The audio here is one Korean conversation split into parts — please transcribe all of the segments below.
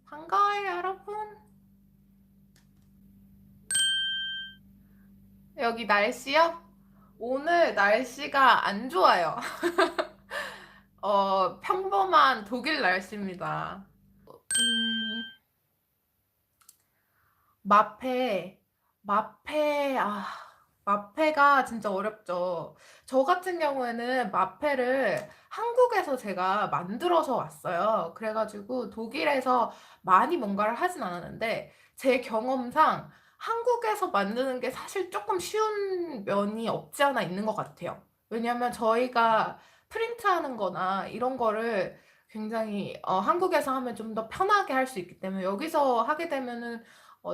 반가워요, 여러분. 여기 날씨요? 오늘 날씨가 안 좋아요. 평범한 독일 날씨입니다. 음, 마페, 마페, 마페가 진짜 어렵죠. 저 같은 경우에는 마페를 한국에서 제가 만들어서 왔어요. 그래가지고 독일에서 많이 뭔가를 하진 않았는데, 제 경험상 한국에서 만드는 게 사실 조금 쉬운 면이 없지 않아 있는 것 같아요. 왜냐면 저희가 프린트하는 거나 이런 거를 굉장히 한국에서 하면 좀 더 편하게 할 수 있기 때문에 여기서 하게 되면은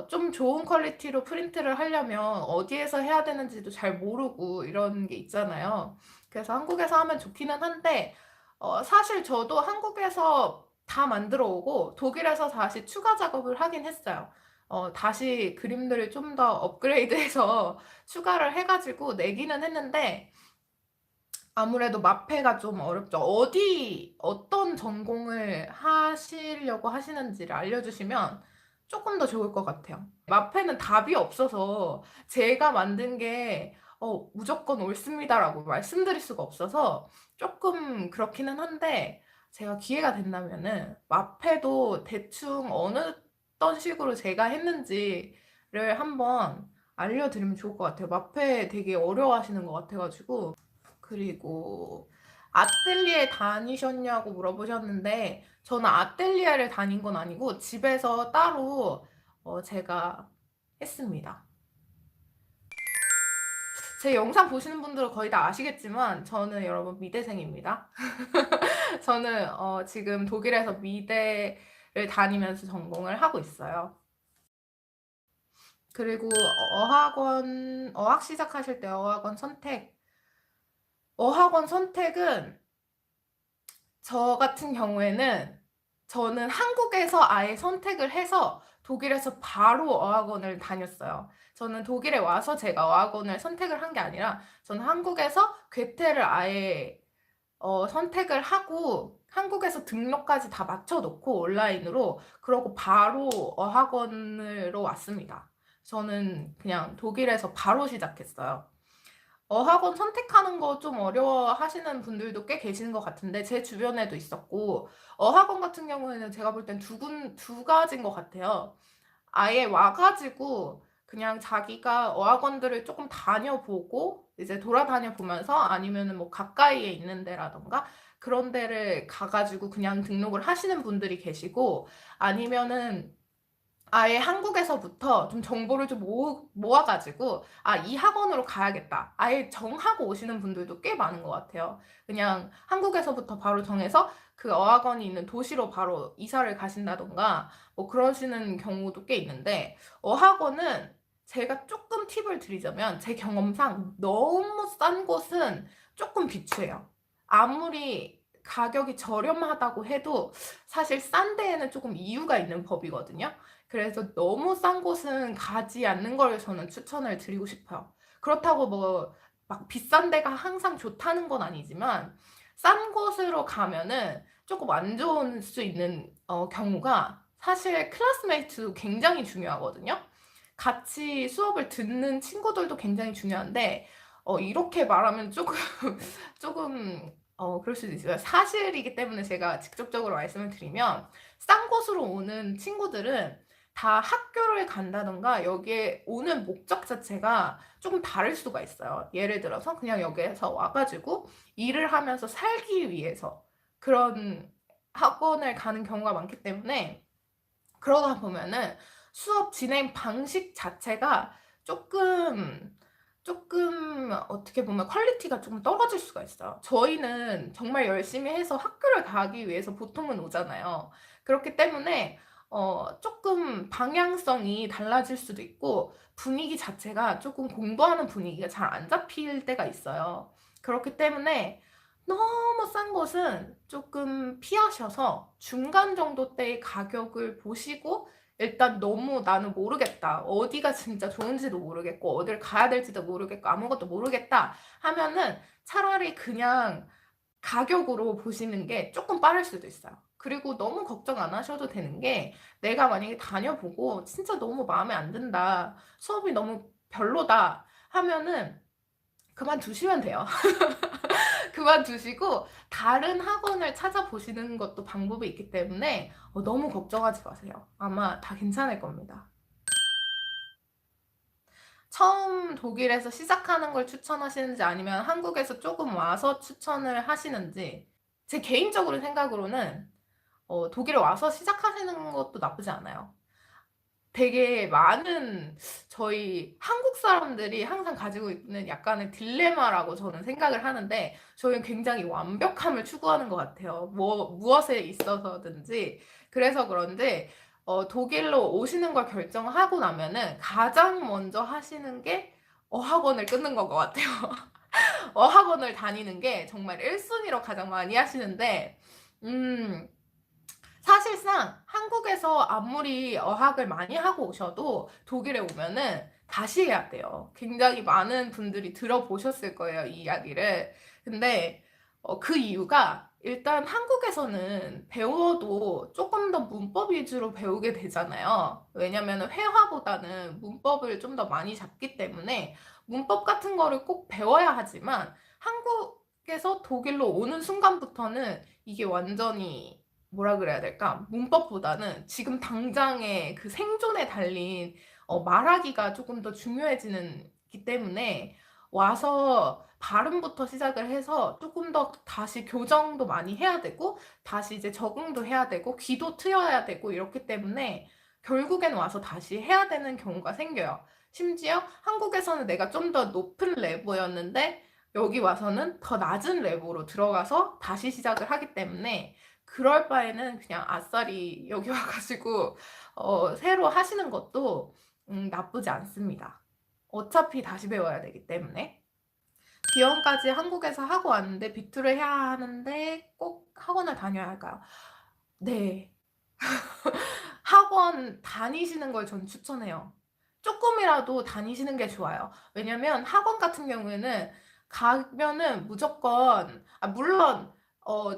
좀 좋은 퀄리티로 프린트를 하려면 어디에서 해야 되는지도 잘 모르고 이런 게 있잖아요. 그래서 한국에서 하면 좋기는 한데, 사실 저도 한국에서 다 만들어 오고 독일에서 다시 추가 작업을 하긴 했어요. 다시 그림들을 좀 더 업그레이드해서 추가를 해가지고 내기는 했는데, 아무래도 마페가 좀 어렵죠. 어떤 전공을 하시려고 하시는지를 알려주시면 조금 더 좋을 것 같아요. 마페는 답이 없어서 제가 만든 게 무조건 옳습니다라고 말씀드릴 수가 없어서 조금 그렇기는 한데, 제가 기회가 된다면은 마페도 대충 어떤 식으로 제가 했는지를 한번 알려드리면 좋을 것 같아요. 마페 되게 어려워하시는 것 같아가지고. 그리고 아뜰리에 다니셨냐고 물어보셨는데, 저는 아뜰리에를 다닌 건 아니고 집에서 따로 제가 했습니다. 제 영상 보시는 분들은 거의 다 아시겠지만 저는 여러분 미대생입니다. 저는 지금 독일에서 미대를 다니면서 전공을 하고 있어요. 그리고 어학 시작하실 때 어학원 선택은 저 같은 경우에는 저는 한국에서 아예 선택을 해서 독일에서 바로 어학원을 다녔어요. 저는 독일에 와서 제가 어학원을 선택을 한 게 아니라 저는 한국에서 괴테를 아예 선택을 하고 한국에서 등록까지 다 맞춰놓고 온라인으로 그러고 바로 어학원으로 왔습니다. 저는 그냥 독일에서 바로 시작했어요. 어학원 선택하는 거 좀 어려워 하시는 분들도 꽤 계시는 것 같은데, 제 주변에도 있었고, 어학원 같은 경우에는 제가 볼 땐 두 가지인 것 같아요. 아예 와가지고 그냥 자기가 어학원들을 조금 다녀보고, 이제 돌아다녀 보면서 아니면은 뭐 가까이에 있는 데라던가 그런 데를 가가지고 그냥 등록을 하시는 분들이 계시고, 아니면은 아예 한국에서부터 좀 정보를 좀 모아가지고, 이 학원으로 가야겠다. 아예 정하고 오시는 분들도 꽤 많은 것 같아요. 그냥 한국에서부터 바로 정해서 그 어학원이 있는 도시로 바로 이사를 가신다던가, 뭐 그러시는 경우도 꽤 있는데, 어학원은 제가 조금 팁을 드리자면, 제 경험상 너무 싼 곳은 조금 비추해요. 아무리 가격이 저렴하다고 해도 사실 싼 데에는 조금 이유가 있는 법이거든요. 그래서 너무 싼 곳은 가지 않는 걸 저는 추천을 드리고 싶어요. 그렇다고 뭐 막 비싼 데가 항상 좋다는 건 아니지만, 싼 곳으로 가면은 조금 안 좋을 수 있는 경우가, 사실 클래스메이트도 굉장히 중요하거든요. 같이 수업을 듣는 친구들도 굉장히 중요한데, 이렇게 말하면 조금 조금 그럴 수도 있어요. 사실이기 때문에 제가 직접적으로 말씀을 드리면, 싼 곳으로 오는 친구들은 다 학교를 간다던가 여기에 오는 목적 자체가 조금 다를 수가 있어요. 예를 들어서 그냥 여기에서 와가지고 일을 하면서 살기 위해서 그런 학원을 가는 경우가 많기 때문에, 그러다 보면은 수업 진행 방식 자체가 조금 어떻게 보면 퀄리티가 조금 떨어질 수가 있어요. 저희는 정말 열심히 해서 학교를 가기 위해서 보통은 오잖아요. 그렇기 때문에 조금 방향성이 달라질 수도 있고, 분위기 자체가 조금 공부하는 분위기가 잘 안 잡힐 때가 있어요. 그렇기 때문에 너무 싼 곳은 조금 피하셔서 중간 정도 대의 가격을 보시고, 일단 너무 나는 모르겠다, 어디가 진짜 좋은지도 모르겠고 어딜 가야 될지도 모르겠고 아무것도 모르겠다 하면은 차라리 그냥 가격으로 보시는 게 조금 빠를 수도 있어요. 그리고 너무 걱정 안 하셔도 되는 게, 내가 만약에 다녀보고 진짜 너무 마음에 안 든다, 수업이 너무 별로다 하면은 그만두시면 돼요. 그만두시고 다른 학원을 찾아보시는 것도 방법이 있기 때문에 너무 걱정하지 마세요. 아마 다 괜찮을 겁니다. 처음 독일에서 시작하는 걸 추천하시는지 아니면 한국에서 조금 와서 추천을 하시는지, 제 개인적으로 생각으로는 독일에 와서 시작하시는 것도 나쁘지 않아요. 되게 많은 저희 한국 사람들이 항상 가지고 있는 약간의 딜레마라고 저는 생각을 하는데, 저희는 굉장히 완벽함을 추구하는 것 같아요. 무엇에 있어서든지. 그래서 그런지 독일로 오시는 걸 결정하고 나면은 가장 먼저 하시는 게 어학원을 끊는 것 같아요. 어학원을 다니는 게 정말 1순위로 가장 많이 하시는데, 음, 사실상 한국에서 아무리 어학을 많이 하고 오셔도 독일에 오면은 다시 해야 돼요. 굉장히 많은 분들이 들어보셨을 거예요, 이 이야기를. 근데 그 이유가, 일단 한국에서는 배워도 조금 더 문법 위주로 배우게 되잖아요. 왜냐면 회화보다는 문법을 좀 더 많이 잡기 때문에 문법 같은 거를 꼭 배워야 하지만, 한국에서 독일로 오는 순간부터는 이게 완전히, 뭐라 그래야 될까? 문법보다는 지금 당장의 그 생존에 달린 말하기가 조금 더 중요해지는 기 때문에, 와서 발음부터 시작을 해서 조금 더 다시 교정도 많이 해야 되고, 다시 이제 적응도 해야 되고, 귀도 트여야 되고, 이렇기 때문에 결국엔 와서 다시 해야 되는 경우가 생겨요. 심지어 한국에서는 내가 좀 더 높은 레벨이었는데 여기 와서는 더 낮은 레벨로 들어가서 다시 시작을 하기 때문에, 그럴 바에는 그냥 아싸리 여기 와가지고 새로 하시는 것도 나쁘지 않습니다. 어차피 다시 배워야 되기 때문에. 비원까지 한국에서 하고 왔는데 비투를 해야 하는데 꼭 학원을 다녀야 할까요? 네. 학원 다니시는 걸 전 추천해요. 조금이라도 다니시는 게 좋아요. 왜냐면 학원 같은 경우에는 가면은 무조건, 물론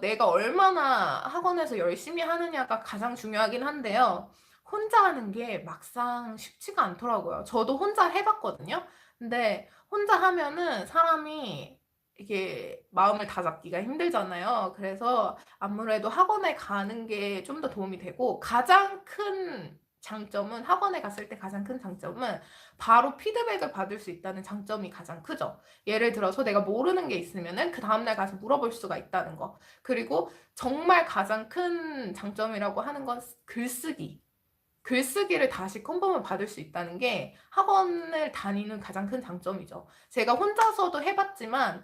내가 얼마나 학원에서 열심히 하느냐가 가장 중요하긴 한데요. 혼자 하는 게 막상 쉽지가 않더라고요. 저도 혼자 해봤거든요. 근데 혼자 하면은 사람이 이게 마음을 다잡기가 힘들잖아요. 그래서 아무래도 학원에 가는 게 좀 더 도움이 되고, 가장 큰 장점은, 학원에 갔을 때 가장 큰 장점은 바로 피드백을 받을 수 있다는 장점이 가장 크죠. 예를 들어서 내가 모르는 게 있으면은 그 다음날 가서 물어볼 수가 있다는 거. 그리고 정말 가장 큰 장점이라고 하는 건 글쓰기. 글쓰기를 다시 컨펌을 받을 수 있다는 게 학원을 다니는 가장 큰 장점이죠. 제가 혼자서도 해봤지만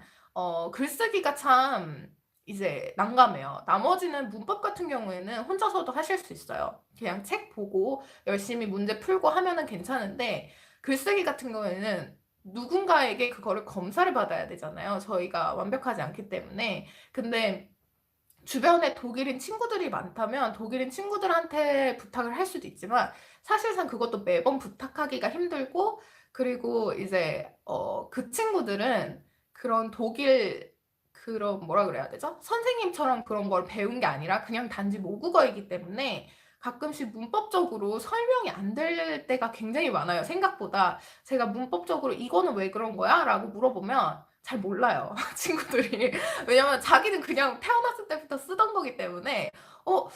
글쓰기가 참 이제 난감해요. 나머지는 문법 같은 경우에는 혼자서도 하실 수 있어요. 그냥 책 보고 열심히 문제 풀고 하면은 괜찮은데, 글쓰기 같은 경우에는 누군가에게 그거를 검사를 받아야 되잖아요. 저희가 완벽하지 않기 때문에. 근데 주변에 독일인 친구들이 많다면 독일인 친구들한테 부탁을 할 수도 있지만, 사실상 그것도 매번 부탁하기가 힘들고, 그리고 이제 그 친구들은 그런 독일, 그런, 뭐라 그래야 되죠? 선생님처럼 그런 걸 배운 게 아니라 그냥 단지 모국어이기 때문에 가끔씩 문법적으로 설명이 안 될 때가 굉장히 많아요. 생각보다. 제가 문법적으로 이거는 왜 그런 거야? 라고 물어보면 잘 몰라요. 친구들이. 왜냐면 자기는 그냥 태어났을 때부터 쓰던 거기 때문에, 어,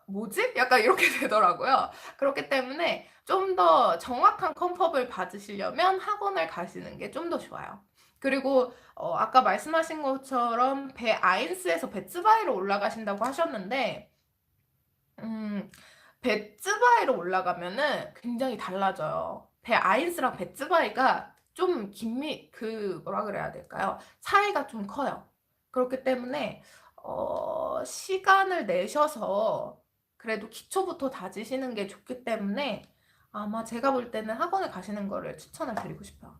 뭐지? 약간 이렇게 되더라고요. 그렇기 때문에 좀 더 정확한 컨펌을 받으시려면 학원을 가시는 게 좀 더 좋아요. 그리고 아까 말씀하신 것처럼 배 아인스에서 베츠바이로 올라가신다고 하셨는데, 베츠바이로 올라가면은 굉장히 달라져요. 배 아인스랑 베츠바이가 좀 뭐라 그래야 될까요? 차이가 좀 커요. 그렇기 때문에 시간을 내셔서 그래도 기초부터 다지시는 게 좋기 때문에, 아마 제가 볼 때는 학원을 가시는 거를 추천을 드리고 싶어요.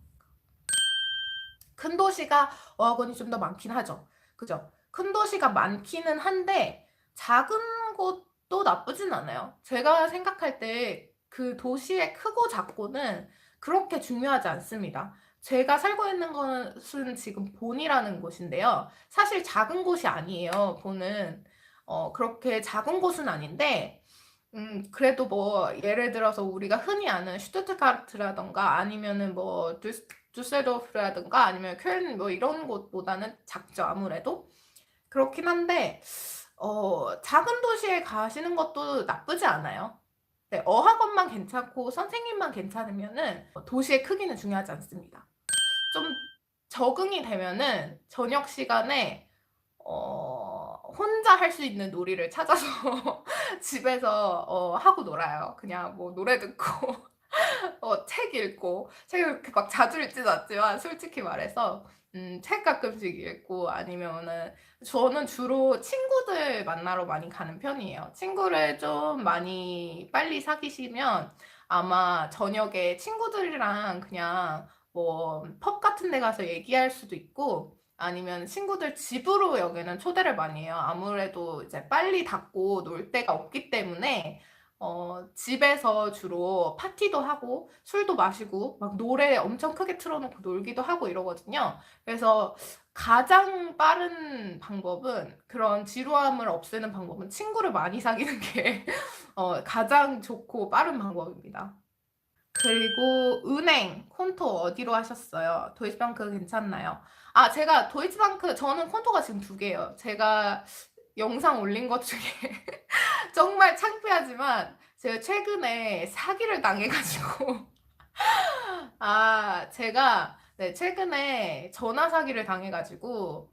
큰 도시가 어학원이 좀 더 많긴 하죠. 그죠? 큰 도시가 많기는 한데 작은 곳도 나쁘진 않아요. 제가 생각할 때 그 도시의 크고 작고는 그렇게 중요하지 않습니다. 제가 살고 있는 곳은 지금 본이라는 곳인데요. 사실 작은 곳이 아니에요, 본은. 그렇게 작은 곳은 아닌데, 그래도 뭐, 예를 들어서 우리가 흔히 아는 슈투트가르트라던가 아니면은 뭐, 두셀도르프라든가 아니면 쾰른 뭐 이런 곳보다는 작죠, 아무래도. 그렇긴 한데, 작은 도시에 가시는 것도 나쁘지 않아요. 네, 어학원만 괜찮고 선생님만 괜찮으면은 도시의 크기는 중요하지 않습니다. 좀 적응이 되면은 저녁 시간에 혼자 할 수 있는 놀이를 찾아서 집에서 하고 놀아요. 그냥 뭐 노래 듣고 책을 이렇게 막 자주 읽진 않지만 솔직히 말해서 책 가끔씩 읽고 아니면은 저는 주로 친구들 만나러 많이 가는 편이에요. 친구를 좀 많이 빨리 사귀시면 아마 저녁에 친구들이랑 그냥 뭐 펍 같은 데 가서 얘기할 수도 있고 아니면 친구들 집으로 여기는 초대를 많이 해요. 아무래도 이제 빨리 닫고 놀 데가 없기 때문에 집에서 주로 파티도 하고 술도 마시고 막 노래 엄청 크게 틀어놓고 놀기도 하고 이러거든요. 그래서 가장 빠른 방법은 그런 지루함을 없애는 방법은 친구를 많이 사귀는 게 가장 좋고 빠른 방법입니다. 그리고 은행 콘토 어디로 하셨어요? 도이치방크 괜찮나요? 아, 제가 도이치방크 저는 콘토가 지금 두 개예요. 제가 영상 올린 것 중에 정말 창피하지만 제가 최근에 사기를 당해가지고 제가 네, 최근에 전화 사기를 당해가지고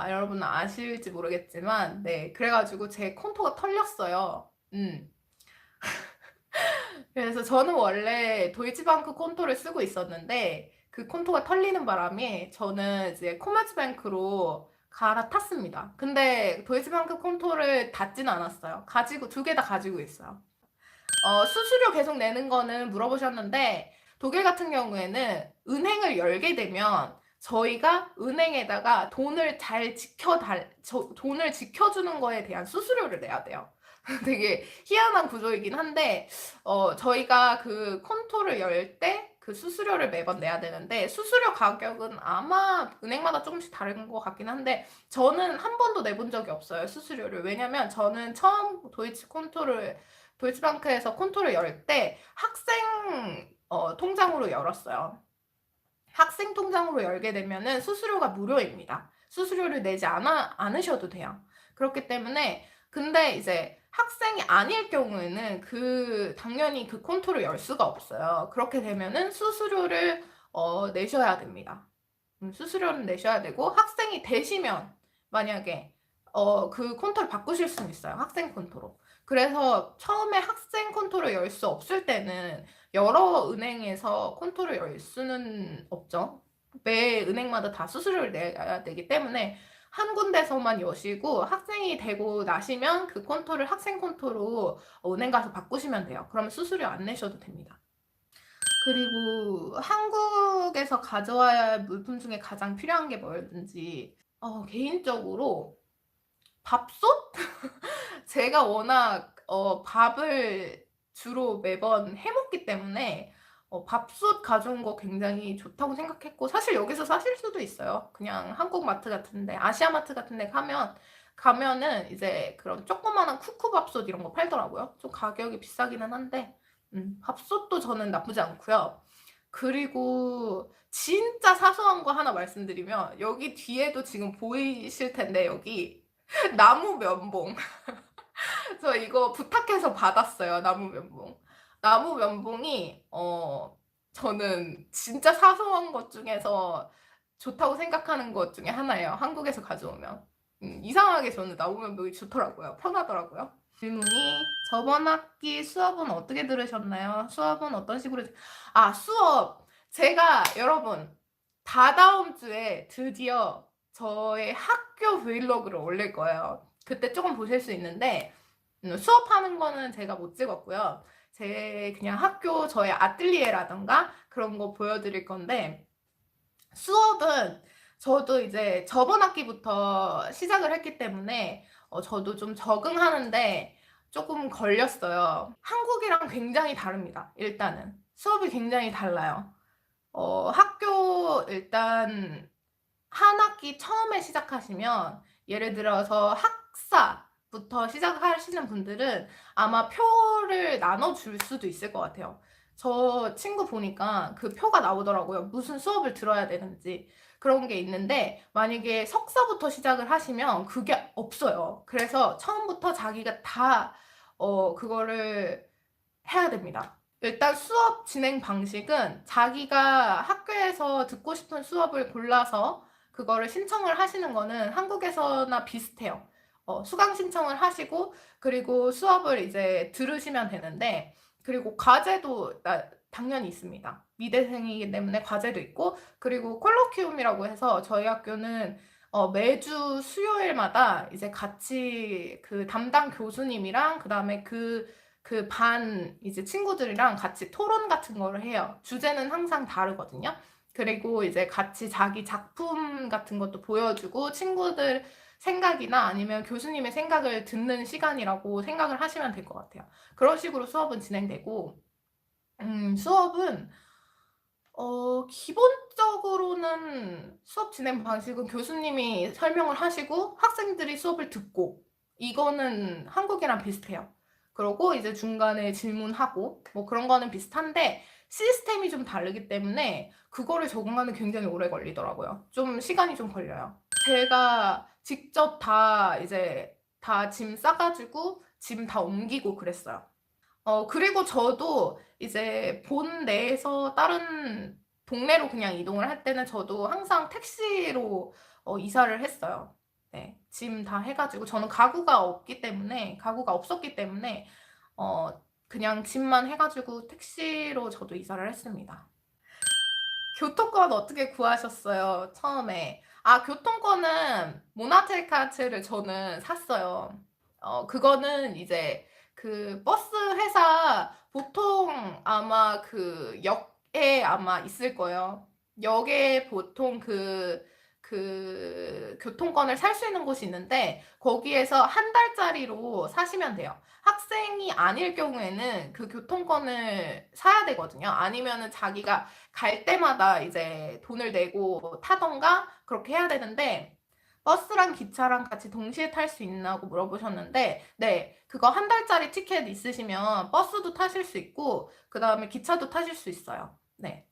여러분 아실지 모르겠지만 네, 그래가지고 제 콘토가 털렸어요. 그래서 저는 원래 도이치방크 콘토를 쓰고 있었는데 그 콘토가 털리는 바람에 저는 이제 코머츠뱅크로 갈아탔습니다. 근데 도이치방크 콘토를 닫지는 않았어요. 가지고 두 개 다 가지고 있어요. 수수료 계속 내는 거는 물어보셨는데 독일 같은 경우에는 은행을 열게 되면 저희가 은행에다가 돈을 지켜주는 거에 대한 수수료를 내야 돼요. 되게 희한한 구조이긴 한데 저희가 그 콘토를 열 때 그 수수료를 매번 내야 되는데 수수료 가격은 아마 은행마다 조금씩 다른 것 같긴 한데 저는 한 번도 내본 적이 없어요, 수수료를. 왜냐면 저는 처음 도이치방크에서 콘토를 열 때 학생 통장으로 열었어요. 학생 통장으로 열게 되면은 수수료가 무료입니다. 수수료를 내지 않으셔도 돼요. 그렇기 때문에 근데 이제 학생이 아닐 경우에는 당연히 그 콘토를 열 수가 없어요. 그렇게 되면은 수수료를 내셔야 됩니다. 수수료는 내셔야 되고 학생이 되시면 만약에 그 콘토를 바꾸실 수는 있어요. 학생 콘토로. 그래서 처음에 학생 콘토를 열 수 없을 때는 여러 은행에서 콘토를 열 수는 없죠. 매 은행마다 다 수수료를 내야 되기 때문에 한 군데서만 여시고 학생이 되고 나시면 그 콘토를 학생 콘토로 은행 가서 바꾸시면 돼요. 그러면 수수료 안 내셔도 됩니다. 그리고 한국에서 가져와야 할 물품 중에 가장 필요한 게 뭐였는지 개인적으로 밥솥? 제가 워낙 밥을 주로 매번 해먹기 때문에 밥솥 가져온 거 굉장히 좋다고 생각했고 사실 여기서 사실 수도 있어요. 그냥 한국 마트 같은데 아시아 마트 같은데 가면은 이제 그런 조그마한 쿠쿠 밥솥 이런 거 팔더라고요. 좀 가격이 비싸기는 한데 밥솥도 저는 나쁘지 않고요. 그리고 진짜 사소한 거 하나 말씀드리면 여기 뒤에도 지금 보이실 텐데 여기 나무 면봉. 저 이거 부탁해서 받았어요. 나무 면봉. 나무 면봉이 저는 진짜 사소한 것 중에서 좋다고 생각하는 것 중에 하나예요. 한국에서 가져오면. 이상하게 저는 나무 면봉이 좋더라고요. 편하더라고요. 질문이 저번 학기 수업은 어떻게 들으셨나요? 수업은 어떤 식으로 수업 제가 여러분 다다음 주에 드디어 저의 학교 브이로그를 올릴 거예요. 그때 조금 보실 수 있는데 수업하는 거는 제가 못 찍었고요. 제 그냥 학교 저의 아뜰리에라던가 그런 거 보여드릴 건데 수업은 저도 이제 저번 학기부터 시작을 했기 때문에 저도 좀 적응하는데 조금 걸렸어요. 한국이랑 굉장히 다릅니다. 일단은 수업이 굉장히 달라요. 학교 일단 한 학기 처음에 시작하시면, 예를 들어서 학사부터 시작하시는 분들은 아마 표를 나눠줄 수도 있을 것 같아요. 저 친구 보니까 그 표가 나오더라고요. 무슨 수업을 들어야 되는지. 그런 게 있는데, 만약에 석사부터 시작을 하시면 그게 없어요. 그래서 처음부터 자기가 다 그거를 해야 됩니다. 일단 수업 진행 방식은 자기가 학교에서 듣고 싶은 수업을 골라서 그거를 신청을 하시는 거는 한국에서나 비슷해요. 수강 신청을 하시고, 그리고 수업을 이제 들으시면 되는데, 그리고 과제도 당연히 있습니다. 미대생이기 때문에 과제도 있고, 그리고 콜로퀴움이라고 해서 저희 학교는 매주 수요일마다 이제 같이 그 담당 교수님이랑 그다음에 그 반 이제 친구들이랑 같이 토론 같은 거를 해요. 주제는 항상 다르거든요. 그리고 이제 같이 자기 작품 같은 것도 보여주고, 친구들 생각이나 아니면 교수님의 생각을 듣는 시간이라고 생각을 하시면 될 것 같아요. 그런 식으로 수업은 진행되고, 수업은 기본적으로는 수업 진행 방식은 교수님이 설명을 하시고 학생들이 수업을 듣고, 이거는 한국이랑 비슷해요. 그러고 이제 중간에 질문하고 뭐 그런 거는 비슷한데, 시스템이 좀 다르기 때문에 그거를 적응하는 게 굉장히 오래 걸리더라고요. 좀 시간이 좀 걸려요. 제가 직접 다 이제 다 짐 싸가지고 짐 다 옮기고 그랬어요. 그리고 저도 이제 본 내에서 다른 동네로 그냥 이동을 할 때는 저도 항상 택시로 이사를 했어요. 네, 짐 다 해가지고. 저는 가구가 없었기 때문에 어, 그냥 짐만 해가지고 택시로 저도 이사를 했습니다. 교통권 어떻게 구하셨어요, 처음에? 아, 교통권은 모나텔카트를 저는 샀어요. 그거는 이제 그 버스 회사 보통 아마 그 역에 아마 있을 거예요. 역에 보통 그 교통권을 살 수 있는 곳이 있는데, 거기에서 한 달짜리로 사시면 돼요. 학생이 아닐 경우에는 그 교통권을 사야 되거든요. 아니면은 자기가 갈 때마다 이제 돈을 내고 타던가 그렇게 해야 되는데, 버스랑 기차랑 같이 동시에 탈 수 있나고 물어보셨는데, 네, 그거 한 달짜리 티켓 있으시면 버스도 타실 수 있고, 그 다음에 기차도 타실 수 있어요. 네.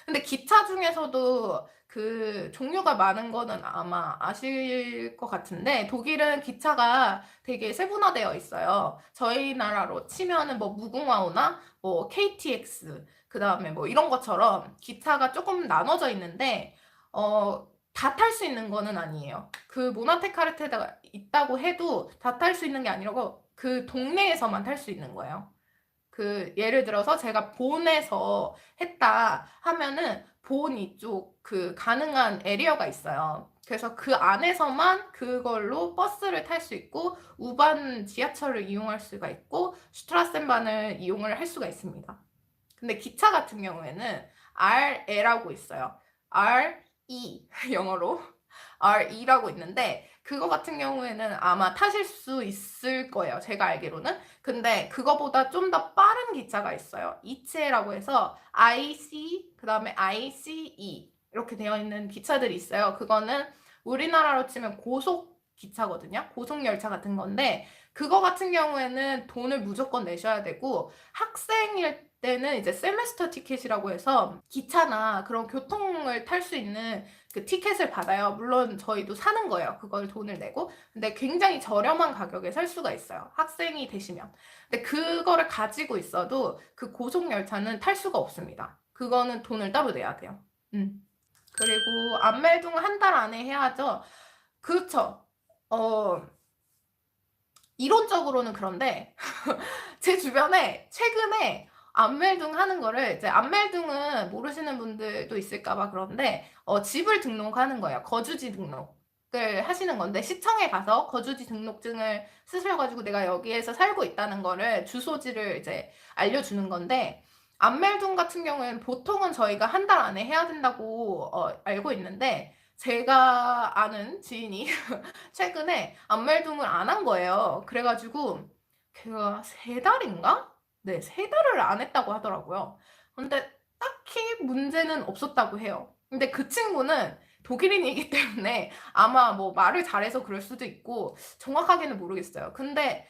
근데 기차 중에서도 그 종류가 많은 거는 아마 아실 것 같은데, 독일은 기차가 되게 세분화되어 있어요. 저희 나라로 치면은 뭐 무궁화호나 뭐 KTX, 그 다음에 뭐 이런 것처럼 기차가 조금 나눠져 있는데, 다 탈 수 있는 거는 아니에요. 그 모나테카르테가 있다고 해도 다 탈 수 있는 게 아니라고, 그 동네에서만 탈 수 있는 거예요. 그 예를 들어서 제가 본에서 했다 하면은 본 이쪽 그 가능한 에리어가 있어요. 그래서 그 안에서만 그걸로 버스를 탈 수 있고, 우반 지하철을 이용할 수가 있고, 슈트라센반을 이용을 할 수가 있습니다. 근데 기차 같은 경우에는 RE라고 있어요. RE 영어로 RE라고 있는데, 그거 같은 경우에는 아마 타실 수 있을 거예요. 제가 알기로는. 근데 그거보다 좀 더 빠른 기차가 있어요. 이체라고 해서 IC, 그 다음에 ICE 이렇게 되어 있는 기차들이 있어요. 그거는 우리나라로 치면 고속 기차거든요. 고속 열차 같은 건데, 그거 같은 경우에는 돈을 무조건 내셔야 되고, 학생일 때는 이제 세메스터 티켓이라고 해서 기차나 그런 교통을 탈 수 있는 그 티켓을 받아요. 물론 저희도 사는 거예요. 그걸 돈을 내고. 근데 굉장히 저렴한 가격에 살 수가 있어요. 학생이 되시면. 근데 그거를 가지고 있어도 그 고속열차는 탈 수가 없습니다. 그거는 돈을 따로 내야 돼요. 그리고 안멜동 한 달 안에 해야죠. 그렇죠. 어, 이론적으로는 그런데 제 주변에 최근에 안멜둥 하는 거를, 이제 안멜둥은 모르시는 분들도 있을까봐 그런데 집을 등록하는 거예요. 거주지 등록을 하시는 건데, 시청에 가서 거주지 등록증을 쓰셔가지고 내가 여기에서 살고 있다는 거를, 주소지를 이제 알려주는 건데, 안멜둥 같은 경우에는 보통은 저희가 한 달 안에 해야 된다고 알고 있는데, 제가 아는 지인이 최근에 안멜둥을 안 한 거예요. 그래가지고 걔가 세 달인가? 네, 세 달을 안 했다고 하더라고요. 근데 딱히 문제는 없었다고 해요. 근데 그 친구는 독일인이기 때문에 아마 뭐 말을 잘해서 그럴 수도 있고 정확하게는 모르겠어요. 근데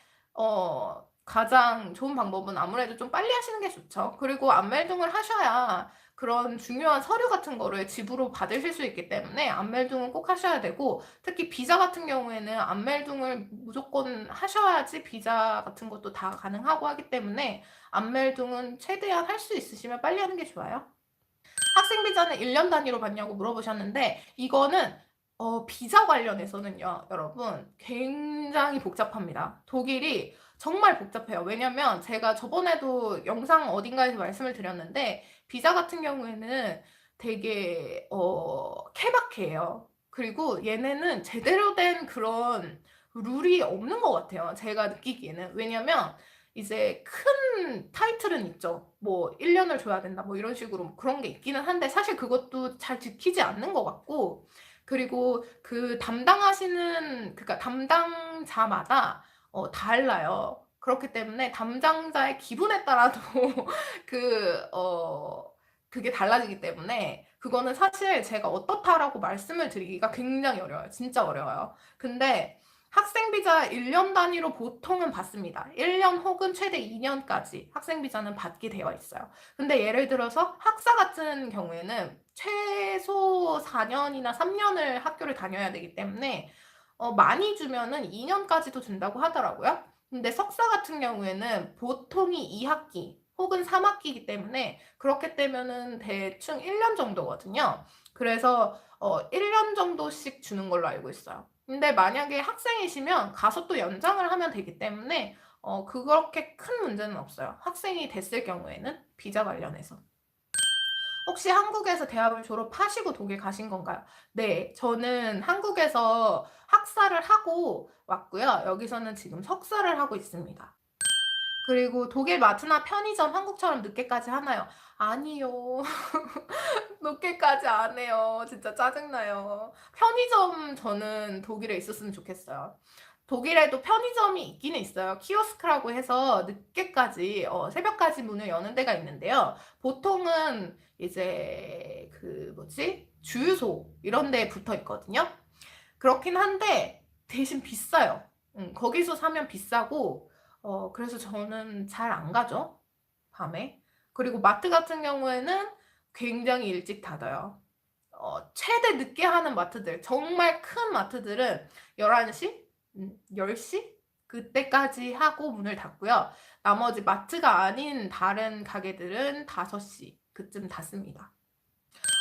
가장 좋은 방법은 아무래도 좀 빨리 하시는 게 좋죠. 그리고 안멜등을 하셔야 그런 중요한 서류 같은 거를 집으로 받으실 수 있기 때문에 안멜등은 꼭 하셔야 되고, 특히 비자 같은 경우에는 안멜등을 무조건 하셔야지 비자 같은 것도 다 가능하고 하기 때문에 안멜등은 최대한 할 수 있으시면 빨리 하는 게 좋아요. 학생 비자는 1년 단위로 받냐고 물어보셨는데, 이거는 비자 관련해서는요, 여러분, 굉장히 복잡합니다. 독일이 정말 복잡해요. 왜냐면 제가 저번에도 영상 어딘가에서 말씀을 드렸는데, 비자 같은 경우에는 되게 케바케예요. 그리고 얘네는 제대로 된 그런 룰이 없는 것 같아요. 제가 느끼기에는. 왜냐면 이제 큰 타이틀은 있죠. 뭐 1년을 줘야 된다, 뭐 이런 식으로 뭐 그런 게 있기는 한데, 사실 그것도 잘 지키지 않는 것 같고, 그리고 그 담당하시는, 그러니까 담당자마다 달라요. 그렇기 때문에 담당자의 기분에 따라도 그게 달라지기 때문에 그거는 사실 제가 어떻다라고 말씀을 드리기가 굉장히 어려워요. 진짜 어려워요. 근데 학생 비자 1년 단위로 보통은 받습니다. 1년 혹은 최대 2년까지 학생 비자는 받게 되어 있어요. 근데 예를 들어서 학사 같은 경우에는 최소 4년이나 3년을 학교를 다녀야 되기 때문에 많이 주면은 2년까지도 준다고 하더라고요. 근데 석사 같은 경우에는 보통이 2학기 혹은 3학기이기 때문에 그렇게 되면은 대충 1년 정도거든요. 그래서 1년 정도씩 주는 걸로 알고 있어요. 근데 만약에 학생이시면 가서 또 연장을 하면 되기 때문에 그렇게 큰 문제는 없어요. 학생이 됐을 경우에는 비자 관련해서. 혹시 한국에서 대학을 졸업하시고 독일 가신 건가요? 네, 저는 한국에서 학사를 하고 왔고요. 여기서는 지금 석사를 하고 있습니다. 그리고 독일 마트나 편의점 한국처럼 늦게까지 하나요? 아니요. 늦게까지 안 해요. 진짜 짜증나요. 편의점 저는 독일에 있었으면 좋겠어요. 독일에도 편의점이 있기는 있어요. 키오스크라고 해서 늦게까지, 새벽까지 문을 여는 데가 있는데요. 보통은 이제 그 뭐지? 주유소 이런 데에 붙어 있거든요. 그렇긴 한데 대신 비싸요. 거기서 사면 비싸고, 그래서 저는 잘 안 가죠. 밤에. 그리고 마트 같은 경우에는 굉장히 일찍 닫아요. 최대 늦게 하는 마트들, 정말 큰 마트들은 11시? 10시? 그때까지 하고 문을 닫고요. 나머지 마트가 아닌 다른 가게들은 5시 그쯤 닫습니다.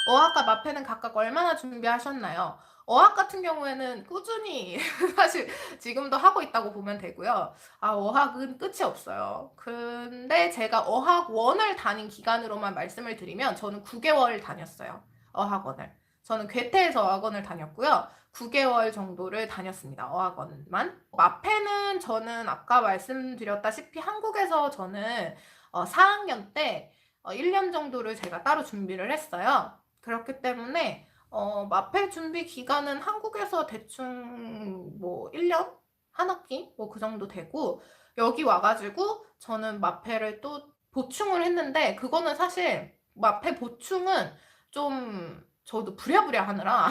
어학과 마페는 각각 얼마나 준비하셨나요? 어학 같은 경우에는 꾸준히 사실 지금도 하고 있다고 보면 되고요. 어학은 끝이 없어요. 근데 제가 어학 원을 다닌 기간으로만 말씀을 드리면 저는 9개월 다녔어요. 어학원을. 저는 괴테에서 어학원을 다녔고요. 9개월 정도를 다녔습니다. 어학원만. 마페는 저는 아까 말씀드렸다시피 한국에서 저는 4학년 때 1년 정도를 제가 따로 준비를 했어요. 그렇기 때문에 마페 준비 기간은 한국에서 대충 뭐 1년? 한 학기? 뭐 그 정도 되고, 여기 와가지고 저는 마페를 또 보충을 했는데, 그거는 사실 마페 보충은 좀 저도 부랴부랴 하느라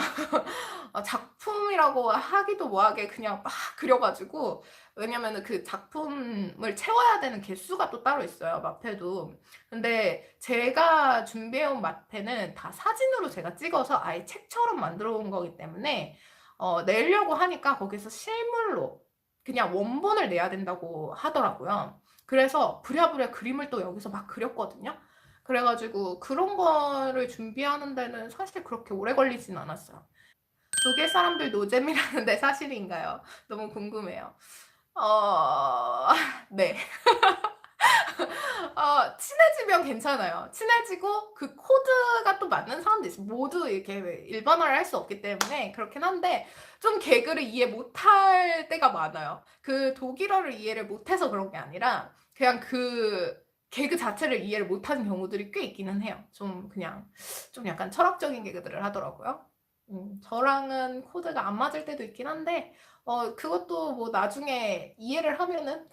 작품이라고 하기도 뭐하게 그냥 막 그려가지고, 왜냐면은 그 작품을 채워야 되는 개수가 또 따로 있어요, 마페도. 근데 제가 준비해온 마페는 다 사진으로 제가 찍어서 아예 책처럼 만들어 온 거기 때문에 내려고 하니까 거기서 실물로 그냥 원본을 내야 된다고 하더라고요. 그래서 부랴부랴 그림을 또 여기서 막 그렸거든요. 그래가지고 그런 거를 준비하는 데는 사실 그렇게 오래 걸리진 않았어요. 독일 사람들 노잼이라는데 사실인가요? 너무 궁금해요. 네. 친해지면 괜찮아요. 친해지고 그 코드가 또 맞는 사람도 있어요. 모두 이렇게 일반화를 할 수 없기 때문에 그렇긴 한데, 좀 개그를 이해 못할 때가 많아요. 그 독일어를 이해를 못해서 그런 게 아니라 그냥 그 개그 자체를 이해를 못하는 경우들이 꽤 있기는 해요. 좀 약간 철학적인 개그들을 하더라고요. 저랑은 코드가 안 맞을 때도 있긴 한데, 그것도 뭐 나중에 이해를 하면은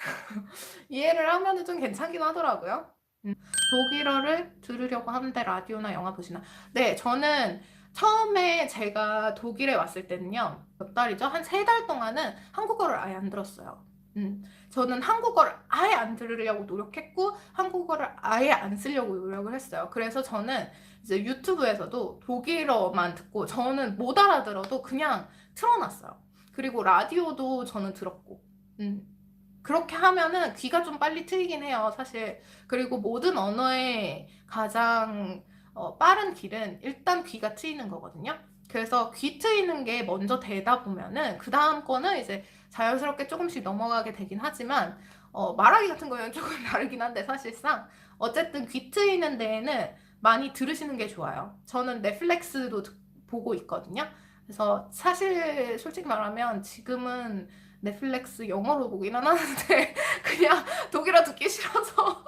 좀 괜찮긴 하더라고요. 음. 독일어를 들으려고 하는데 라디오나 영화 보시나? 네, 저는 처음에 제가 독일에 왔을 때는요, 몇 달이죠? 한 3달 동안은 한국어를 아예 안 들었어요. 저는 한국어를 아예 안 들으려고 노력했고, 한국어를 아예 안 쓰려고 노력을 했어요. 그래서 저는 이제 유튜브에서도 독일어만 듣고, 저는 못 알아들어도 그냥 틀어놨어요. 그리고 라디오도 저는 들었고, 음. 그렇게 하면은 귀가 좀 빨리 트이긴 해요, 사실. 그리고 모든 언어의 가장 빠른 길은 일단 귀가 트이는 거거든요. 그래서 귀 트이는 게 먼저 되다 보면은 그 다음 거는 이제 자연스럽게 조금씩 넘어가게 되긴 하지만 말하기 같은 거는 조금 다르긴 한데 사실상 어쨌든 귀 트이는 데에는 많이 들으시는 게 좋아요. 저는 넷플릭스도 보고 있거든요. 그래서 사실 솔직히 말하면 지금은 넷플릭스 영어로 보긴 하는데 그냥 독일어 듣기 싫어서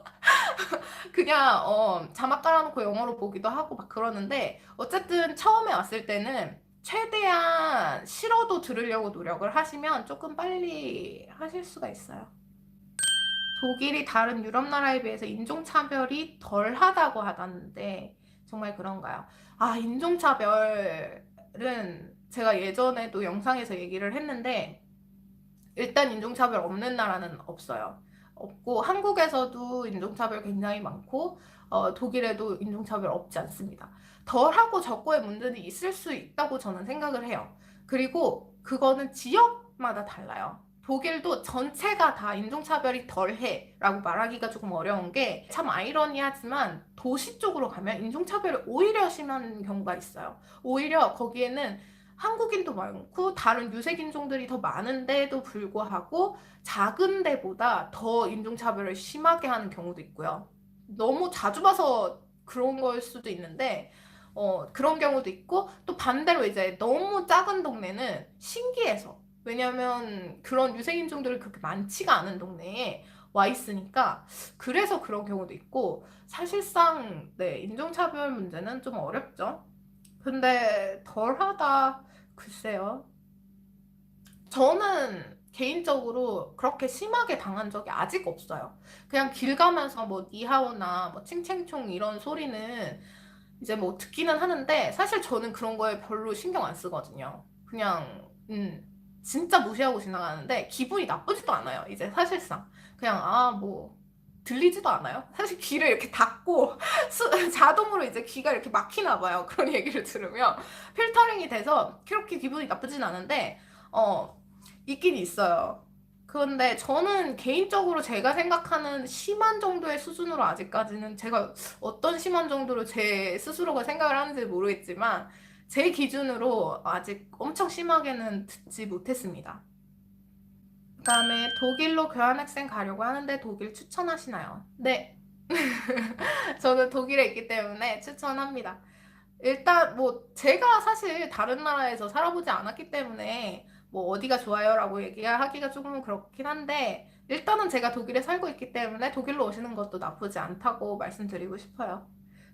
그냥 자막 깔아놓고 영어로 보기도 하고 막 그러는데 어쨌든 처음에 왔을 때는 최대한 싫어도 들으려고 노력을 하시면 조금 빨리 하실 수가 있어요. 독일이 다른 유럽 나라에 비해서 인종차별이 덜 하다고 하다는데 정말 그런가요? 아, 인종차별은 제가 예전에도 영상에서 얘기를 했는데 일단 인종차별 없는 나라는 없어요. 없고 한국에서도 인종차별 굉장히 많고 독일에도 인종차별 없지 않습니다. 덜하고 적고의 문제는 있을 수 있다고 저는 생각을 해요. 그리고 그거는 지역마다 달라요. 독일도 전체가 다 인종차별이 덜해 라고 말하기가 조금 어려운 게 참 아이러니하지만 도시 쪽으로 가면 인종차별이 오히려 심한 경우가 있어요. 오히려 거기에는 한국인도 많고 다른 유색인종들이 더 많은데도 불구하고 작은 데보다 더 인종차별을 심하게 하는 경우도 있고요. 너무 자주 봐서 그런 걸 수도 있는데 그런 경우도 있고 또 반대로 이제 너무 작은 동네는 신기해서 왜냐면 그런 유색인종들이 그렇게 많지가 않은 동네에 와 있으니까 그래서 그런 경우도 있고 사실상 네, 인종차별 문제는 좀 어렵죠. 근데 덜하다 글쎄요. 저는 개인적으로 그렇게 심하게 당한 적이 아직 없어요. 그냥 길 가면서 뭐 니하오나 뭐 칭챙총 이런 소리는 이제 뭐 듣기는 하는데 사실 저는 그런 거에 별로 신경 안 쓰거든요. 그냥 진짜 무시하고 지나가는데 기분이 나쁘지도 않아요. 이제 사실상 그냥 아 뭐 들리지도 않아요. 사실 귀를 이렇게 닫고 자동으로 이제 귀가 이렇게 막히나 봐요. 그런 얘기를 들으면 필터링이 돼서 그렇게 기분이 나쁘진 않은데 있긴 있어요. 그런데 저는 개인적으로 제가 생각하는 심한 정도의 수준으로 아직까지는 제가 어떤 심한 정도로 제 스스로가 생각을 하는지 모르겠지만 제 기준으로 아직 엄청 심하게는 듣지 못했습니다. 그다음에 독일로 교환학생 가려고 하는데 독일 추천하시나요? 네. 저는 독일에 있기 때문에 추천합니다. 일단 뭐 제가 사실 다른 나라에서 살아보지 않았기 때문에 뭐 어디가 좋아요라고 얘기하기가 조금 그렇긴 한데 일단은 제가 독일에 살고 있기 때문에 독일로 오시는 것도 나쁘지 않다고 말씀드리고 싶어요.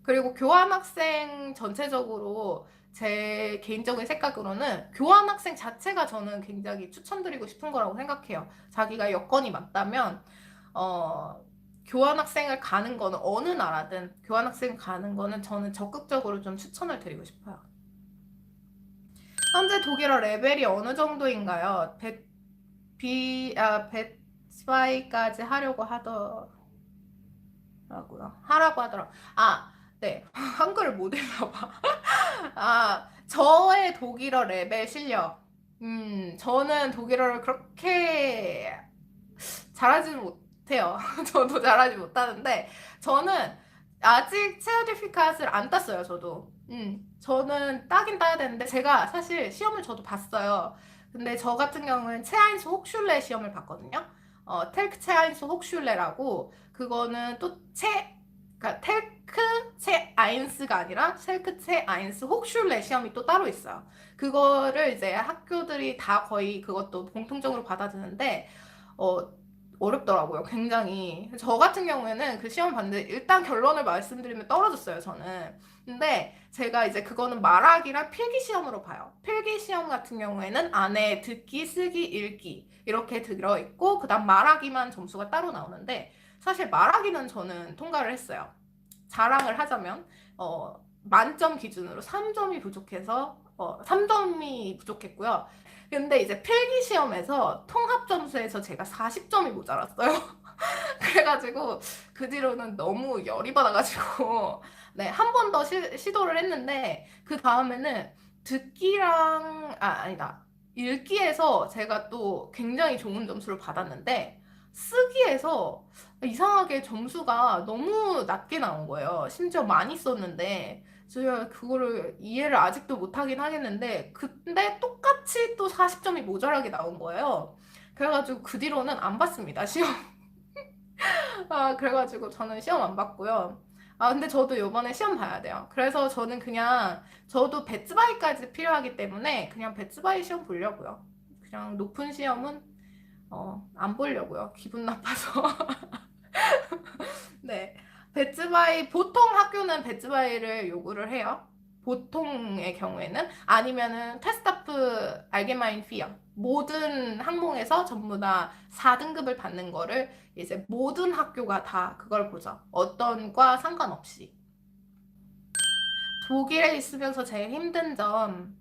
그리고 교환학생 전체적으로 제 개인적인 생각으로는 교환학생 자체가 저는 굉장히 추천드리고 싶은 거라고 생각해요. 자기가 여건이 맞다면 어, 교환학생을 가는 거는 어느 나라든 교환학생 가는 거는 저는 적극적으로 좀 추천을 드리고 싶어요. 현재 독일어 레벨이 어느 정도인가요? 베스파이까지 하려고 하더라고요. 하라고 하더라고요. 아, 네. 한글을 못 읽나 봐. 아, 저의 독일어 레벨 실력. 저는 독일어를 그렇게 잘하지는 못해요. 저도 잘하지 못하는데 저는 아직 체어디피카스를 안 땄어요. 저도. 저는 따긴 따야 되는데 제가 사실 시험을 저도 봤어요. 근데 저 같은 경우는 체아인스 혹슐레 시험을 봤거든요. 텔크 체아인스 혹슐레라고 그거는 또 그러니까 텔크 체아인스가 아니라 텔크 체아인스 혹슐레 시험이 또 따로 있어요. 그거를 이제 학교들이 다 거의 그것도 공통적으로 받아주는데 어, 어렵더라고요, 굉장히. 저 같은 경우에는 그 시험 봤는데 일단 결론을 말씀드리면 떨어졌어요, 저는. 근데 제가 이제 그거는 말하기랑 필기 시험으로 봐요. 필기 시험 같은 경우에는 안에 듣기, 쓰기, 읽기 이렇게 들어있고 그다음 말하기만 점수가 따로 나오는데 사실 말하기는 저는 통과를 했어요. 자랑을 하자면 만점 기준으로 3점이 부족해서 3점이 부족했고요. 근데 이제 필기 시험에서 통합 점수에서 제가 40점이 모자랐어요. 그래가지고 그 뒤로는 너무 열이 받아가지고 네, 한 번 더 시도를 했는데 그 다음에는 듣기랑 아니다. 읽기에서 제가 또 굉장히 좋은 점수를 받았는데 쓰기에서 이상하게 점수가 너무 낮게 나온 거예요. 심지어 많이 썼는데 제가 그거를 이해를 아직도 못하긴 하겠는데 근데 똑같이 또 40점이 모자라게 나온 거예요. 그래가지고 그 뒤로는 안 봤습니다, 시험. 그래가지고 저는 시험 안 봤고요. 근데 저도 요번에 시험 봐야 돼요. 그래서 저는 그냥, 저도 배츠바이까지 필요하기 때문에 그냥 배츠바이 시험 보려고요. 그냥 높은 시험은, 안 보려고요. 기분 나빠서. 네. 배츠바이, 보통 학교는 배츠바이를 요구를 해요. 보통의 경우에는. 아니면은 테스타프 알게마인 피어. 모든 항공에서 전부 다 4등급을 받는 거를 이제 모든 학교가 다 그걸 보죠. 어떤 과 상관없이. 독일에 있으면서 제일 힘든 점,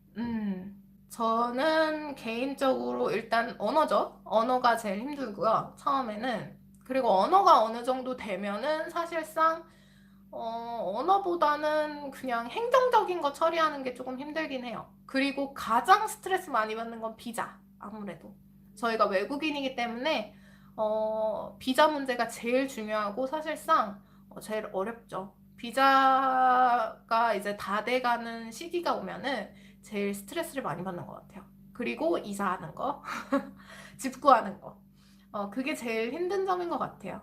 저는 개인적으로 일단 언어죠. 언어가 제일 힘들고요. 처음에는. 그리고 언어가 어느 정도 되면은 사실상 언어보다는 그냥 행정적인 거 처리하는 게 조금 힘들긴 해요. 그리고 가장 스트레스 많이 받는 건 비자. 아무래도. 저희가 외국인이기 때문에 비자 문제가 제일 중요하고 사실상 제일 어렵죠. 비자가 이제 다 돼가는 시기가 오면은 제일 스트레스를 많이 받는 것 같아요. 그리고 이사하는 거, 집 구하는 거. 그게 제일 힘든 점인 것 같아요.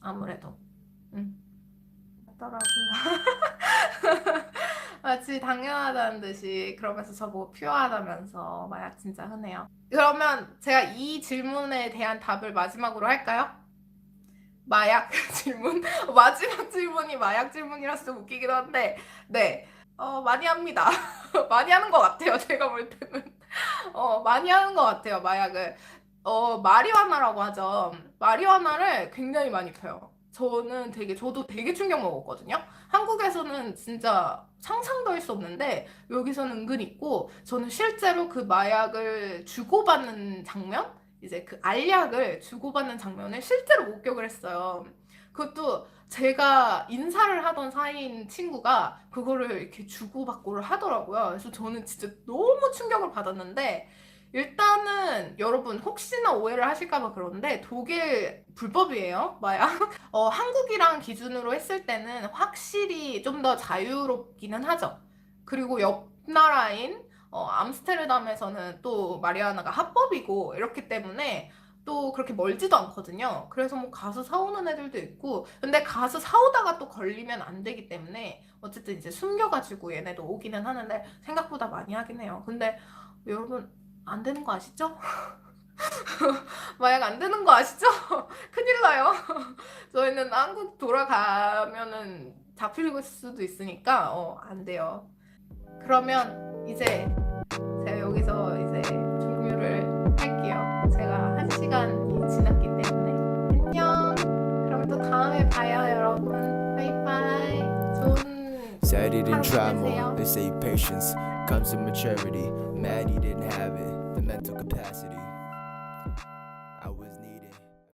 아무래도. 더라고요. 마치 당연하다는 듯이 그러면서 저보고 퓨어하다면서 마약 진짜 흔해요. 그러면 제가 이 질문에 대한 답을 마지막으로 할까요? 마약 질문? 마지막 질문이 마약 질문이라서 좀 웃기기도 한데 네, 많이 합니다. 많이 하는 것 같아요. 제가 볼 때는 많이 하는 것 같아요. 마약을 마리화나라고 하죠. 마리화나를 굉장히 많이 펴요. 저도 되게 충격 먹었거든요. 한국에서는 진짜 상상도 할 수 없는데 여기서는 은근 있고 저는 실제로 그 마약을 주고받는 장면? 이제 그 알약을 주고받는 장면을 실제로 목격을 했어요. 그것도 제가 인사를 하던 사이인 친구가 그거를 이렇게 주고받고를 하더라고요. 그래서 저는 진짜 너무 충격을 받았는데 일단은 여러분 혹시나 오해를 하실까봐 그러는데 독일 불법이에요, 마약. 한국이랑 기준으로 했을 때는 확실히 좀 더 자유롭기는 하죠. 그리고 옆 나라인 암스테르담에서는 또 마리아나가 합법이고 이렇기 때문에 또 그렇게 멀지도 않거든요. 그래서 뭐 가서 사오는 애들도 있고 근데 가서 사오다가 또 걸리면 안 되기 때문에 어쨌든 이제 숨겨가지고 얘네도 오기는 하는데 생각보다 많이 하긴 해요. 근데 여러분 안 되는 거 아시죠? 마약 안 되는 거 아시죠? 큰일 나요. 저희는 한국 돌아가면은 잡힐 수도 있으니까 안 돼요. 그러면 이제 제가 여기서 이제 종료를 할게요. 제가 1시간이 지났기 때문에 안녕. 그럼 또 다음에 봐요, 여러분. 바이바이. 좋은 Said he didn't try 하루 more. 보내세요. They say patience comes with maturity. Mad he didn't have it, the mental capacity.